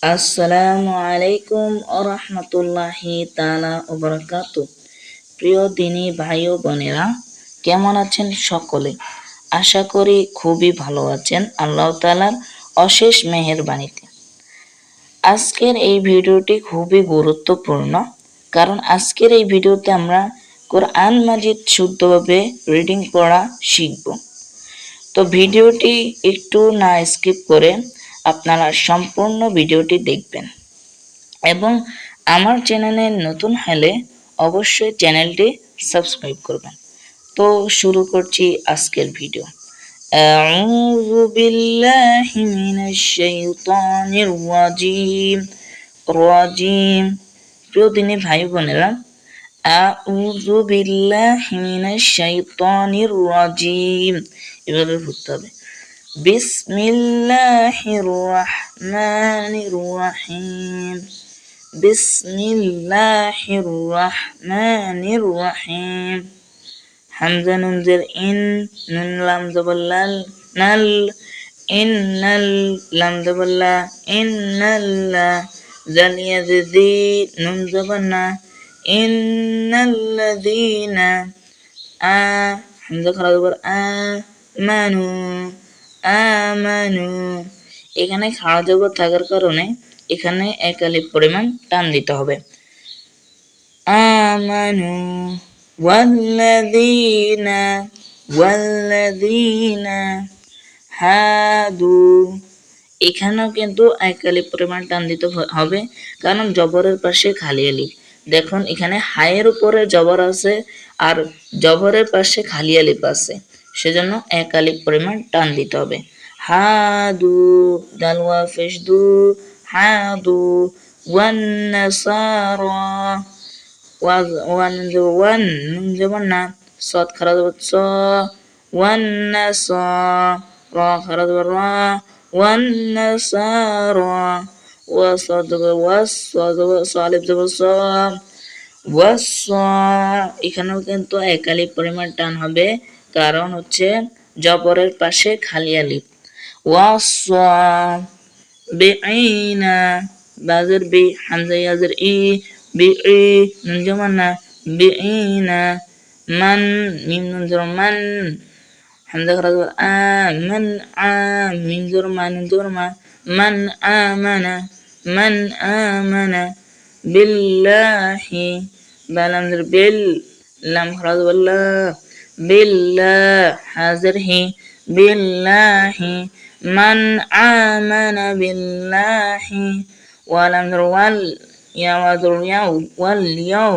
আসসালামু আলাইকুম রাহমাতুল্লাহি তাআলা ওয়া বারাকাতুহু। প্রিয় দিনী ভাই ও বোনেরা, কেমন আছেন সকলে? আশা করি খুবই ভালো আছেন আল্লাহ তাআলার অশেষ মেহেরবানিতে। আজকের এই ভিডিওটি খুবই গুরুত্বপূর্ণ, কারণ আজকের এই ভিডিওতে আমরা কোরআন মাজিদ শুদ্ধভাবে রিডিং পড়া শিখব। তো ভিডিওটি একটু না স্কিপ করে আপনারা সম্পূর্ণ ভিডিওটি দেখবেন এবং আমার চ্যানেলে নতুন হলে অবশ্যই চ্যানেলটি সাবস্ক্রাইব করবেন। তো শুরু করছি আজকের ভিডিও। আউযু বিল্লাহি মিনাশ শাইতানির রাজিম। প্রিয় দিনী ভাই বোনেরা, আউযু বিল্লাহি মিনাশ শাইতানির রাজিম এভাবে পড়তে হবে। বিসমিল্লাহির রহমানির রহিম। বিসমিল্লাহির রহমানির রহিম। হামজা নুন জের ইন, নুন লাম জবর লাল নাল, ইন্নাল লাম জবর লা ইন্নাল্লা, জাল ইয়া জি নুন জবর না, ইন্নাল্লাযীনা, হামজা খারা জবর আমানু আমানু। এখানে খাড়া জবর থাকার কারণে এখানে এক আলিফ পরিমাণ টান দিতে হবে। আমানু ওয়াল্লাযীনা হাদু। এখানেও কিন্তু এক আলিফ পরিমাণ টান দিতে হবে, কারণ জবরের পাশে খালি আলিফ। দেখুন এখানে হায়ের উপরে জবর আছে আর জবরের পাশে খালি আলিফ আছে, সেজন্য এক আলিফ পরিমাণ টান দিতে হবে। হাদু দাল ওয়া পেশ দু, হাদু। ওয়ান নাসারা, ওয়ান নুন যেমন না, সদ খারা যাব স, ওয়ান নাসারা খারা যাব রা, ওয়ান নাসারা। ওয়া সদ যাব ওয়াস, স আলিফ যাব স, ওয়াস। এখানেও কিন্তু এক আলিফ পরিমাণ টান হবে, কারণ হচ্ছে জবরের পাশে খালি আলিফ। ওয়াস বিঈনা, বাজের বি, হামজা ইয়াজের ই, বি ই নুন যেমন না, বিঈনা। মান মিম নুন জের মান, হামজা খারা জবর আ, মান আ, মিম জের মা নুন জের মা, মান আমানা, মান আমানা বিল্লাহি, বা লাম জের বিল, লাম খারা জবর লা, বিল্লাহ হাজের হি, বিল্লাহি। মান আমানা বিল্লাহি, ওয়ালাম জের ওয়াল, ইয়া ওয়াজের ইয়াও, ওয়াল ইয়াও,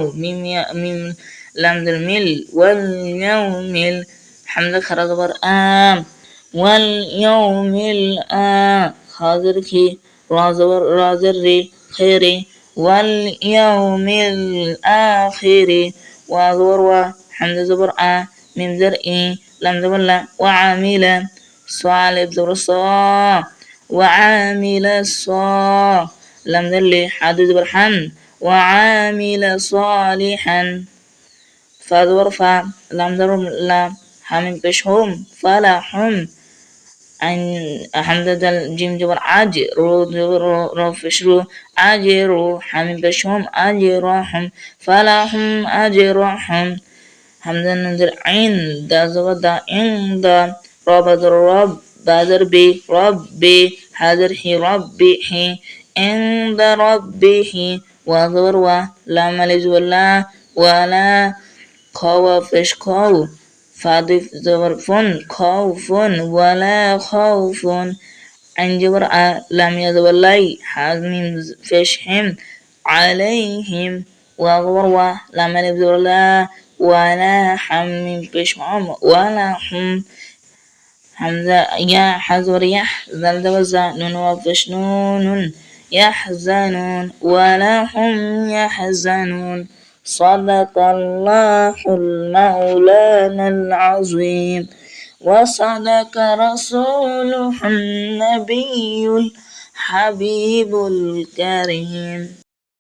মিম লাম জের মিল, ওয়াল ইয়াউমিল, হামজা খারা জবর আ, ওয়াল ইয়াউমিল আ, হাজের খি, রাজের রি, খেরি, ওয়াল ইয়াউমিল আখিরি। ওয়া জবর ওয়া, হামজা জবর আ, মিম জের ই, লাম জবর লা, ওয়া আমিলা, স আলিফ জবর স, ওয়া আমিলা স, লাম জের লি, হাদু জবর হান, ওয়া আমিলা সালিহান। ফা জবর ফা, লাম জবর লা, হামিম পেশ হুম, ফালাহুম। হামজা জাল জিম জবর আজ, রো জবর র পেশ রু, আজরু, হামিম পেশ হুম, আজরাহুম, ফালাহুম আজরাহুম। হামজা নুন জের আইন, দা জবর দা, ইন দা, র বাজর রব, বাজর বি, রব্বি, হাজর হি, রব্বিহি, ইনদা রব্বিহি। ওয়া জবর ওয়া, লাম আলিফ জবর লা, ওয়ালা, খ ওয়া পেশ খাও, ফাদিফ জবর ফুন, খাউফুন, ওয়ালা খাউফুন। আইন জবর আ, লাম ইয়া জবর লাই, হামিম পেশ হিম, আলাইহিম। ওয়া জবর ওয়া, লাম আলিফ জবর লা, ওয়ালা, হামিম পেশ হুম, ওয়ালা হুম। হামজা ইয়া হাজর ইয়াহ, জাল জবর জা, নুন ওয়া পেশ নুন, ইয়াহজানুন, ওয়ালা হুম ইয়াহজানুন। صدق الله المولانا العظيم وصدق رسوله النبي الحبيب الكريم.